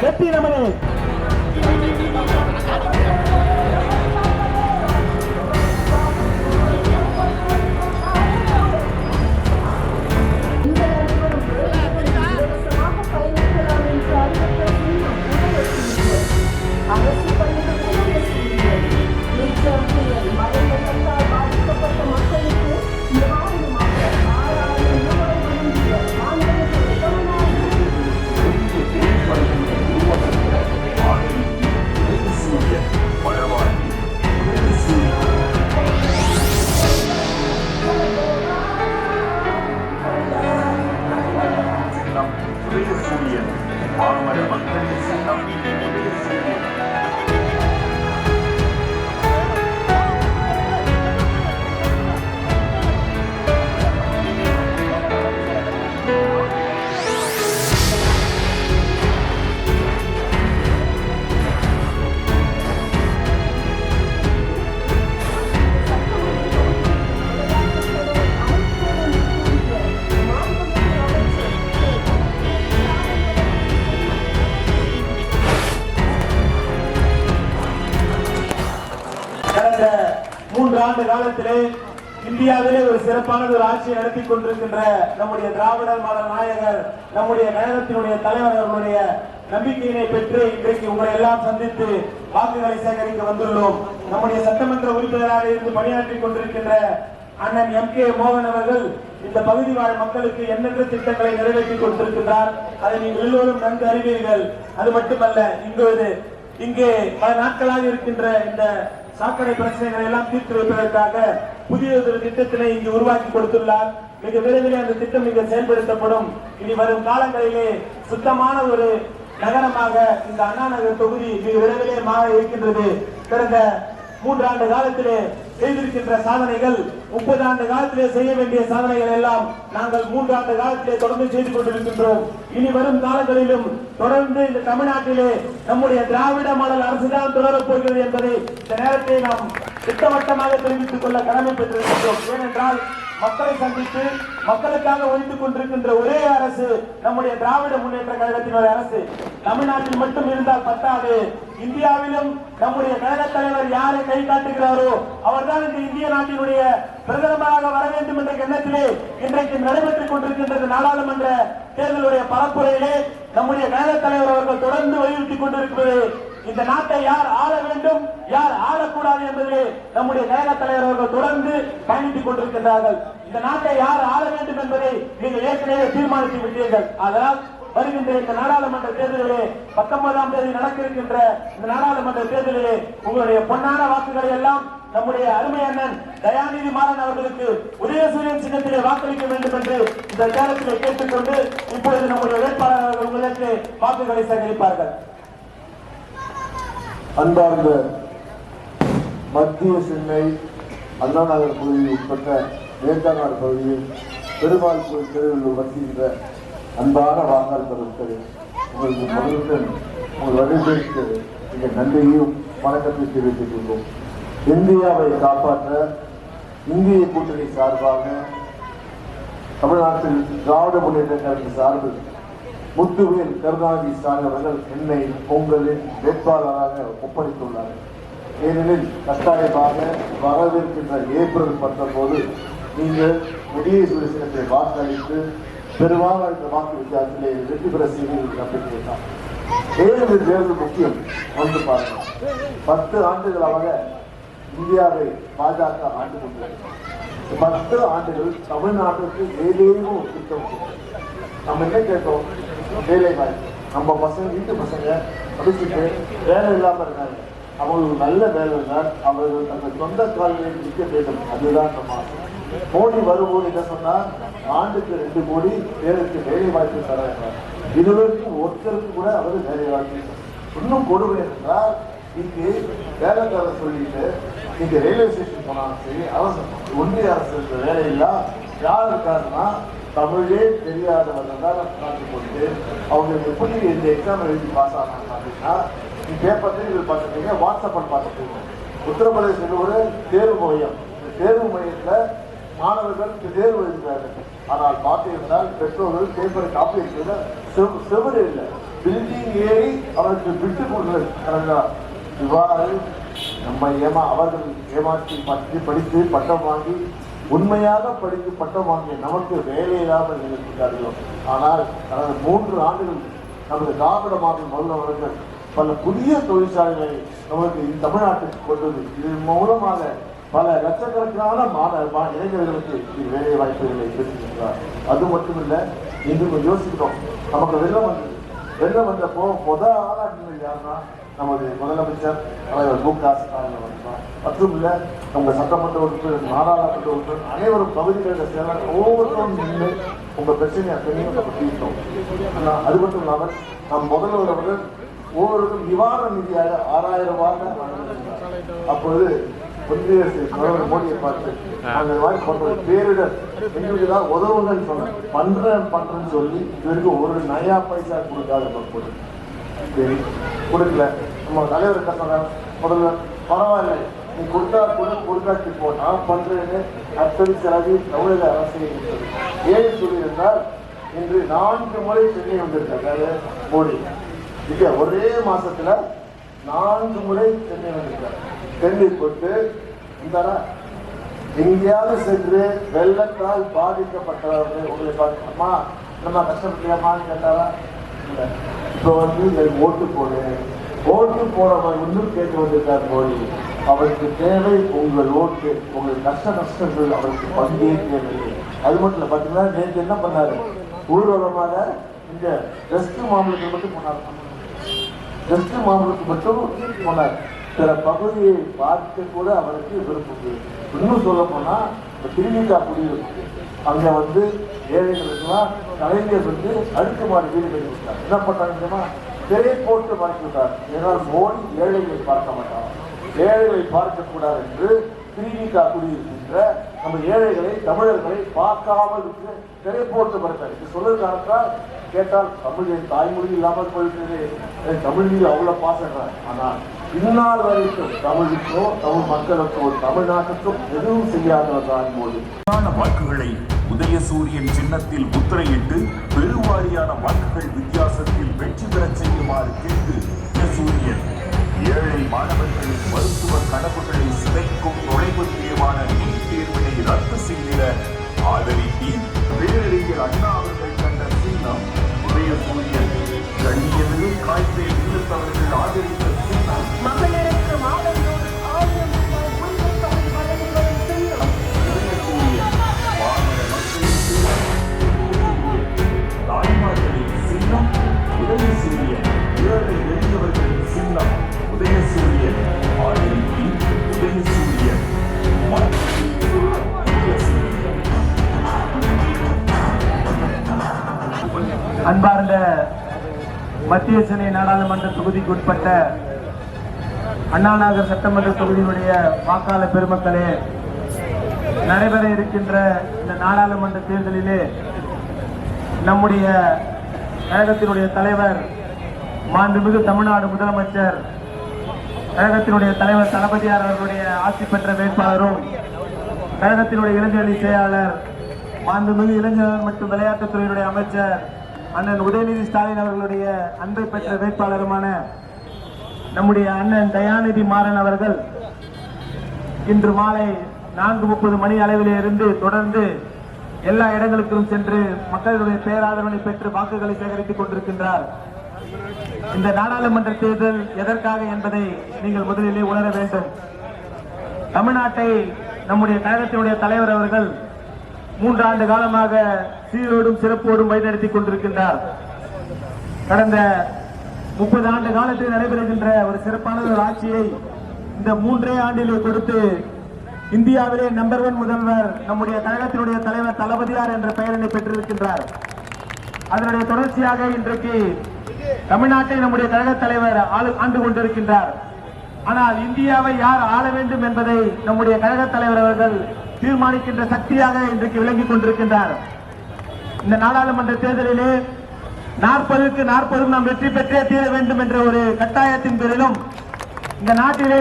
வெற்றி நமது. கடந்த 3 ஆண்டு காலத்திலே இந்தியாவிலே ஒரு சிறப்பான ஒரு ஆட்சியை நடத்தி கொண்டிருக்கின்ற நம்முடைய திராவிடர் மாடல் நாயகர் நம்முடைய கழகத்தினுடைய தலைவர் அவர்களுடைய நம்பிக்கையினை பெற்று இன்றைக்கு உங்களை எல்லாம் சந்தித்து வாக்குகளை சேகரிக்க வந்துள்ளோம். நம்முடைய சட்டமன்ற உறுப்பினராக இருந்து பணியாற்றிக் கொண்டிருக்கின்ற அண்ணன் MK மோகன் அவர்கள் இந்த பகுதி வாழ் மக்களுக்கு எண்ணற்ற திட்டங்களை நிறைவேற்றி கொடுத்திருக்கின்றார். அதை நீங்கள் எல்லோரும் நன்கு அறிவீர்கள். அது மட்டுமல்ல, இங்கே பல நாட்களாக இருக்கின்ற இந்த சாக்கடை பிரச்சனைகளை எல்லாம் தீர்த்து வைப்பதற்காக புதிய ஒரு திட்டத்தினை இங்கு உருவாக்கி கொடுத்துள்ளார். மிக விரைவில் அந்த திட்டம் இங்கு செயல்படுத்தப்படும். இனி வரும் காலங்களிலே சுத்தமான ஒரு நகரமாக இந்த அண்ணா நகர் தொகுதி மிக விரைவிலே மாற இருக்கின்றது. கடந்த 3 ஆண்டு காலத்திலே செய்திருக்கின்ற சாதனைகள் 30 ஆண்டு காலத்திலே செய்ய வேண்டிய சாதனைகள் எல்லாம் நாங்கள் 3 ஆண்டு காலத்திலே தொடர்ந்து செய்து கொண்டிருக்கின்றோம். இனி வரும் காலங்களிலும் தொடர்ந்து இந்த தமிழ்நாட்டிலே நம்முடைய திராவிட மாடல் அரசுதான் தொடரப் போகிறது என்பதை இந்த நேரத்தை நாம் திட்டவட்டமாக தெரிவித்துக் கொள்ள கடமை பெற்றிருக்கின்றோம். ஏனென்றால் மக்களை சந்தித்து மக்களுக்காக ஒழித்துக் கொண்டிருக்கின்ற ஒரே அரசு நம்முடைய திராவிட முன்னேற்ற கழகத்தினுடைய அரசு. தமிழ்நாட்டில் மட்டும் இருந்தால் பத்தாது, இந்தியாவிலும் நம்முடைய கழக தலைவர் யாரை கை காட்டுகிறாரோ அவர்தான் இந்த இந்திய நாட்டினுடைய பிரதமராக வர வேண்டும் என்ற எண்ணத்திலே இன்றைக்கு நடைபெற்றுக் கொண்டிருக்கின்றது. நாடாளுமன்ற தேர்தலுடைய பரப்புரையிலே நம்முடைய கழக தலைவர் அவர்கள் தொடர்ந்து வலியுறுத்திக் கொண்டிருக்கிறது. இந்த நாட்டை யார் ஆள வேண்டும், யார் ஆளக்கூடாது என்பதிலே நம்முடைய கழக தலைவர் அவர்கள் தொடர்ந்து பயணித்துக் கொண்டிருக்கின்றார்கள். இந்த நாட்டை யார் ஆள வேண்டும் என்பதை நீங்கள் ஏற்கனவே தீர்மானித்து விட்டீர்கள். அதனால் வருகின்ற இந்த நாடாளுமன்ற தேர்தலிலே 19ஆம் தேதி நடக்க இருக்கின்ற இந்த நாடாளுமன்ற தேர்தலிலே உங்களுடைய பொன்னான வாக்குகளை எல்லாம் நம்முடைய அருமை அண்ணன் தயாநிதி மாறன் அவர்களுக்கு உதயசூரியன் சின்னத்திலே வாக்களிக்க வேண்டும் என்று இந்த நேரத்திலே கேட்டுக்கொண்டு இப்பொழுது நம்முடைய வேட்பாளர்கள் உங்களுக்கு வாக்குகளை சேகரிப்பார்கள். அன்பார்ந்த மத்திய சென்னை அண்ணா நகர் பகுதியில் உட்பட்ட வேட்டநாடு பகுதியில் பெருமாள் கோயில் தெருவில் வசிக்கின்ற அன்பான வாக்காளர் பெருமக்களே, உங்களுக்கு முதலுடன் உங்கள் வரவேற்பு மிக நன்றியையும் வணக்கத்தை தெரிவித்துக் கொள்வோம். இந்தியாவை காப்பாற்ற இந்திய கூட்டணி சார்பாக தமிழ்நாட்டில் திராவிட முன்னேற்ற கழகத்தின் சார்பில் முத்துவேல் கருணாநிதி ஸ்டாலின் அவர்கள் என்னை பொங்கலின் வேட்பாளராக ஒப்படைத்துள்ளார்கள். ஏனெனில் கட்டாயமாக வரவிருக்கின்ற ஏப்ரல் 19 நீங்கள் உதயசூரிய சின்னத்தை வாக்களித்து பெரும்பாலான இந்த வாக்கு வித்தியாசத்திலே வெற்றி பெற செய்வீர்கள் நம்பிக்கை தான். தேர்தல் முக்கியம். வந்து பாருங்கள், 10 ஆண்டுகளாக இந்தியாவை பாஜக ஆண்டு கொண்டது. 10 ஆண்டுகள் தமிழ்நாட்டுக்கு ஏதேனும் ஒரு திட்டம். நம்ம என்ன கேட்டோம்? வேலை வாய்ப்பு. நம்ம பசங்க, வீட்டு பசங்க படிச்சுட்டு வேலை இல்லாமல் இருக்காங்க. அவங்களுக்கு நல்ல வேலை இருந்தால் அவர்கள் தங்கள் சொந்த கால்களில் நிற்க வேண்டும். அதுதான் நம்ம ஆசை. மோடி வரும்போது என்ன சொன்னால், ஆண்டுக்கு 2 கோடி பேருக்கு வேலை வாய்ப்பு தர வேண்டும். இதுவரைக்கும் ஒருத்தருக்கு கூட அவர் வேலை வாய்ப்பு. இன்னும் கொடுமை என்றால், இங்கு வேலை தர சொல்லிட்டு இங்க ரயில்வே ஸ்டேஷன் போனாலும் சரி, அரசு ஒன்றிய அரசு வேலையில்லா யார் இருக்காருன்னா தமிழே தெரியாதவர்கள் தான் காட்டிக் கொண்டு அவங்க எப்படி இந்த எக்ஸாம் எழுதி பாஸ் ஆனாங்க அப்படின்னா, நீ பேப்பர் இதில் பார்த்துருக்கீங்க, வாட்ஸ்அப்பில் பார்த்துருக்கீங்க. உத்தரப்பிரதேசத்தில் ஒரு தேர்வு மையம். தேர்வு மையத்தில் மாணவர்கள் தேர்வு எழுதுகிறார்கள். ஆனால் பார்த்தீங்கன்னா பெற்றோர்கள் பேப்பரை காப்பி இருக்கிறத செவரு இல்லை. பில்டிங் ஏறி அவருக்கு விட்டு கொடுக்கிறது. இவ்வாறு நம்ம அவர்கள் ஏமாற்றி படித்து பட்டம் வாங்கி உண்மையாக படித்து பட்டம் வாங்கிய நமக்கு வேலை இல்லாமல் இருக்கிறார்கள். ஆனால் கடந்த 3 ஆண்டுகள் நமது திராவிட மாடல் முதல்வர்கள் பல புதிய தொழிற்சாலைகளை நமக்கு தமிழ்நாட்டுக்கு கொண்டது. இதன் மூலமாக பல லட்சக்கணக்கான இளைஞர்களுக்கு இது வேலை வாய்ப்புகளை பெற்றிருக்கிறார். அது மட்டுமில்ல, இன்று யோசிக்கிறோம், நமக்கு வெள்ளம் வந்தப்போ முதல் ஆளாக யாருன்னா நமது முதலமைச்சர் தலைவர் மு.க. ஸ்டாலின் வந்தார். மற்றும் இல்ல உங்க சட்டமன்ற உறுப்பினர், நாடாளுமன்ற உறுப்பினர் அனைவரும் பகுதிகளில் சேர ஒவ்வொருத்தரும் நின்று உங்க பிரச்சனையை தீர்த்தோம். அது மட்டும் இல்லாமல் நம் முதல்வர் அவர்கள் ஒவ்வொருவரும் நிவாரண நிதியாக 6000 ரூபாய். அப்பொழுது ஒன்றிய பிரதமர் மோடியை பார்த்து அந்த மாதிரி பேரிடர் எங்களுக்கு தான் உதவுங்கள் பண்றேன்னு சொல்லி இவருக்கு ஒரு நயா பைசா கொடுக்காத சரி கொடுக்கல. நம்ம தலைவர் கட்டண முதல்வர் பரவாயில்லை, நீ கொடுத்தா கொடுக்காட்டி போ, நான் பண்றேன்னு அத்தனை செலவு தமிழக அரசை ஏன் சொல்லியிருந்தால் இன்று 4 முறை சென்னை வந்திருக்காரு மோடி. இங்க ஒரே மாசத்துல 4 முறை சென்னை வந்திருக்காரு. சென்னை போட்டு எங்கேயாவது சென்று வெள்ளத்தால் பாதிக்கப்பட்டவர்கள் உங்களை பார்க்கணுமா, நம்ம கஷ்டப்பட்டியாமான்னு கேட்டாரா? இல்லை. இப்போ ஓட்டு போனவர் இன்னும் கேட்டு வந்திருக்கார் மோடி. அவருக்கு தேவை உங்கள் ஓட்டு, உங்கள் கஷ்டங்கள் அவருக்கு பங்கே தேவையில்லை. அது மட்டும் இல்லை, பார்த்தீங்கன்னா நேற்று என்ன பண்ணாரு, ஊர்வலமாக இந்த வெஸ்ட் மாநிலத்தில் மட்டும் போனார். வெஸ்ட் மாநிலத்துக்கு மட்டும் போனார். சில பகுதியை பார்க்க கூட அவருக்கு விருப்பம். இன்னும் சொல்ல போனா திருவிழா குடியிருக்கு, அங்க ஏழைகளுக்குலாம் கலைஞர் அடுக்குமாடி வீடு கட்டி விட்டார். என்ன பண்ணாங்க, திரை போட்டு மறைத்து விட்டார். ஏனால் மோடி ஏழைகளை பார்க்க மாட்டார், ஏழைகளை பார்க்கக்கூடாது என்று திருவிழா குடியிருக்கின்ற நம்ம ஏழைகளை தமிழர்களை பார்க்காமல் இருக்கு திரை போட்டு மறைத்தார். இது சொல்றதுக்காக கேட்டால் தமிழின் தாய்மொழி இல்லாமல் போயிட்டு தமிழ் மீது அவ்வளவு பாசறார். ஆனால் இந்நாள் வரைக்கும் தமிழுக்கோ தமிழ் மக்களுக்கோ தமிழ்நாட்டுக்கும் எதுவும் செய்யாதவர்தான் மோடி. வாக்குகளை உதயசூரியன் சின்னத்தில் முத்திரையிட்டு பெருவாரியான வாக்குகள் வித்தியாசத்தில் வெற்றி பெறச் செய்யுமாறு கேட்டு உதயசூரியன் ஏழை மாணவர்களின் மருத்துவ கனவுகளை சிதைக்கும் நுழைவுத் தேர்வான நீட் தேர்வினை ரத்து செய்திட ஆதரித்தீர். பேரறிஞர் அண்ணா அவர்கள் கண்ட சின்னம் உதயசூரியன். கண்ணியமிகு காய்ச்சை இல்லத்தவர்கள் ஆதரித்த சின்னம் மகளிருக்கு மாதந்தோறும் 1000 ரூபாய் உரிமைத்தொகை வழங்கி வரும் சின்னம் உதயசூரியன். பாமர மக்களின் தாய்மார்களின் சின்னம் உதயசூரியன். ஏழை எளியவர்களின் சின்னம் உதயசூரியன். ஆதரித்தி உதயசூரியன். அன்பார்ந்த மத்திய சென்னை நாடாளுமன்ற தொகுதிக்கு உட்பட்ட அண்ணாநகர் சட்டமன்ற தொகுதியினுடைய வாக்காளர் பெருமக்களே, நடைபெற இருக்கின்ற இந்த நாடாளுமன்ற தேர்தலிலே நம்முடைய கழகத்தினுடைய தலைவர், மாண்புமிகு தமிழ்நாடு முதலமைச்சர், கழகத்தினுடைய தலைவர் தளபதியார் அவர்களுடைய ஆட்சி பெற்ற வேட்பாளரும், கழகத்தினுடைய இளைஞரணி செயலாளர், மாண்புமிகு இளைஞர் மற்றும் விளையாட்டுத்துறையினுடைய அமைச்சர் அண்ணன் உதயநிதி ஸ்டாலின் அவர்களுடைய அன்பை பெற்ற வேட்பாளருமான நம்முடைய அண்ணன் தயாநிதி மாறன் அவர்கள் இன்று மாலை 4:30 மணி அளவிலே இருந்து தொடர்ந்து எல்லா இடங்களுக்கும் சென்று மக்களுடைய பேராதரவை பெற்று வாக்குகளை சேகரித்துக் கொண்டிருக்கின்றார். இந்த நாடாளுமன்ற தேர்தல் எதற்காக என்பதை நீங்கள் முதலிலே உணர வேண்டும். தமிழ்நாட்டை நம்முடைய கழகத்தினுடைய தலைவர் அவர்கள் 3 ஆண்டு காலமாக சீரோடும் சிறப்போடும் வழிநடத்திக் கொண்டிருக்கின்றார். கடந்த 30 ஆண்டு காலத்தில் நடைபெறுகின்ற ஒரு சிறப்பான ஒரு ஆட்சியை இந்த 3 ஆண்டிலே கொடுத்து இந்தியாவிலே நம்பர் 1 முதல்வர் நம்முடைய கழகத்தினுடைய தலைவர் தளபதியார் என்ற பெயரினை பெற்றிருக்கின்றார். அதனுடைய தொடர்ச்சியாக இன்றைக்கு தமிழ்நாட்டை நம்முடைய கழக தலைவர் ஆண்டு கொண்டிருக்கின்றார். ஆனால் இந்தியாவை யார் ஆள வேண்டும் என்பதை நம்முடைய கழக தலைவர் அவர்கள் தீர்மானிக்கின்ற சக்தியாக இன்றைக்கு விளங்கிக் கொண்டிருக்கின்றார். இந்த நாடாளுமன்ற தேர்தலிலே 40க்கு 40 நாம் வெற்றி பெற்றே தீர வேண்டும் என்ற ஒரு கட்டாயத்தின் பேரிலும் இந்த நாட்டிலே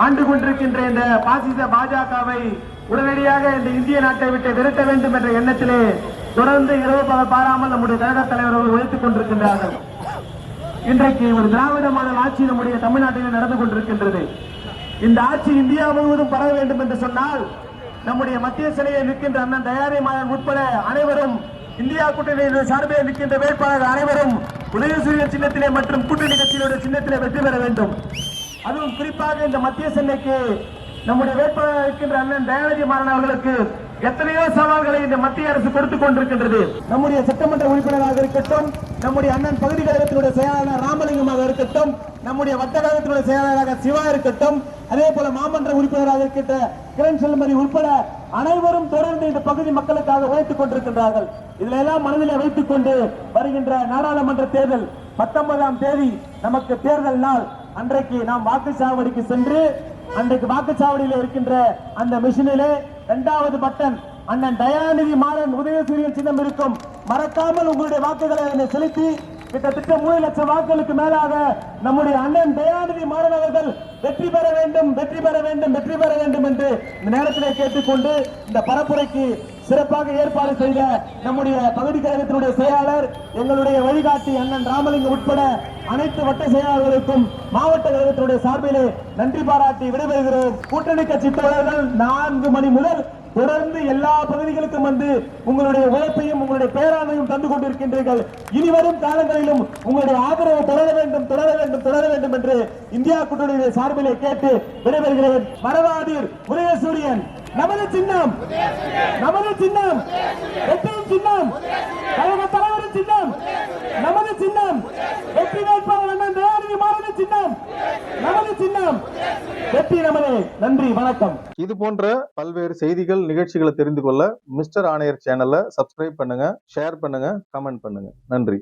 ஆண்டு கொண்டிருக்கின்ற இந்த பாசிச பாஜகவை உடனடியாக இந்த இந்திய நாட்டை விட்டு விரட்ட வேண்டும் என்ற எண்ணத்திலே தொடர்ந்து இரவு பகல் பாராமல் நம்முடைய கழக தலைவர் அவர்கள் உழைத்துக் கொண்டிருக்கின்றார்கள். இன்றைக்கு ஒரு திராவிட மாடல் ஆட்சி நம்முடைய தமிழ்நாட்டில் நடந்து கொண்டிருக்கின்றது. இந்த ஆட்சி இந்தியா முழுவதும் பரவ வேண்டும் என்று சொன்னால் நம்முடைய மத்திய சிலையில் நிற்கின்ற அண்ணன் தயாரி மாறன் உட்பட அனைவரும், இந்தியா கூட்டணியின் சார்பில் நிற்கின்ற வேட்பாளர்கள் அனைவரும் உதயசூரிய சின்னத்திலே மற்றும் கூட்டணி கட்சியினுடைய சின்னத்திலே வெற்றி பெற வேண்டும். அதுவும் குறிப்பாக இந்த மத்திய சென்னைக்கு நம்முடைய வேட்பாளர் இருக்கின்ற அண்ணன் தயாநிதி மாறன் அவர்களுக்கு எத்தனையோ சவால்களை இந்த மத்திய அரசு கொடுத்துக் கொண்டிருக்கின்றது. நம்முடைய சட்டமன்ற உறுப்பினராக இருக்கட்டும், நம்முடைய அண்ணன் பகுதி கழகத்தினுடைய செயலாளர் ராமலிங்கமாக இருக்கட்டும், நம்முடைய வட்ட கழகத்தினுடைய செயலாளராக சிவா இருக்கட்டும், அதே போல மாமன்ற உறுப்பினராக இருக்கின்ற கிரண் செல்மதி உட்பட அனைவரும் தொடர்ந்து இந்த பகுதி மக்களுக்காக உழைத்துக் கொண்டிருக்கின்றார்கள். இதுல எல்லாம் மனதிலே வைத்துக் கொண்டு வருகின்ற நாடாளுமன்ற தேர்தல் 19ஆம் தேதி நமக்கு தேர்தல் நாள். அன்றைக்கு நாம் வாக்குச்சாவடிக்கு சென்று அன்றைக்கு வாக்குச்சாவடியில் இருக்கின்ற அந்த மிஷினிலே 2வது பட்டன் அண்ணன் தயாநிதி மாறன் உதயசூரியன் சின்னம் இருக்கும். மறக்காமல் உங்களுடைய வாக்குகளை செலுத்தி கிட்டத்தட்ட 3 லட்சம் வாக்குகளுக்கு மேலாக நம்முடைய அண்ணன் தயாநிதி மாறன் அவர்கள் வெற்றி பெற வேண்டும், வெற்றி பெற வேண்டும், வெற்றி பெற வேண்டும் என்று இந்த நேரத்திலே கேட்டுக்கொண்டு இந்த பரப்புரைக்கு சிறப்பாக ஏற்பாடு செய்த நம்முடைய பகுதி கழகத்தினுடைய செயலாளர், எங்களுடைய வழிகாட்டி அண்ணன் ராமலிங்கம் உட்பட அனைத்து வட்ட செயலாளர்களுக்கும் மாவட்ட கழகத்தினுடைய சார்பிலே நன்றி பாராட்டி விடைபெறுகிறோம். கூட்டணி கட்சி தோழர்கள் 4 மணி முதல் தொடர்ந்து எல்லா பகுதிகளுக்கும் வந்து உங்களுடைய உழைப்பையும் உங்களுடைய பேராண்மையும் தந்து கொண்டிருக்கின்றீர்கள். இனிவரும் காலங்களிலும் உங்களுடைய ஆதரவு தொடர வேண்டும், தொடர வேண்டும், தொடர வேண்டும் என்று இந்தியா கூட்டணியுடைய சார்பிலே கேட்டு விடைபெறுகிறேன். மறவாதீர் உதயசூரியன் நமது சின்னம், நமது சின்னம், வெற்றியின் சின்னம், கழக தலைவரின் சின்னம், நமது சின்னம், வெற்றி வேட்பாளர் அண்ணன் தயாநிதி மாறன் சின்னம், நமது சின்னம், வெற்றி நமது. நன்றி, வணக்கம். இது போன்ற பல்வேறு செய்திகள், நிகழ்ச்சிகளை தெரிந்து கொள்ள மிஸ்டர் ஆணையர் சேனலை சப்ஸ்கிரைப் பண்ணுங்க, ஷேர் பண்ணுங்க, கமெண்ட் பண்ணுங்க. நன்றி.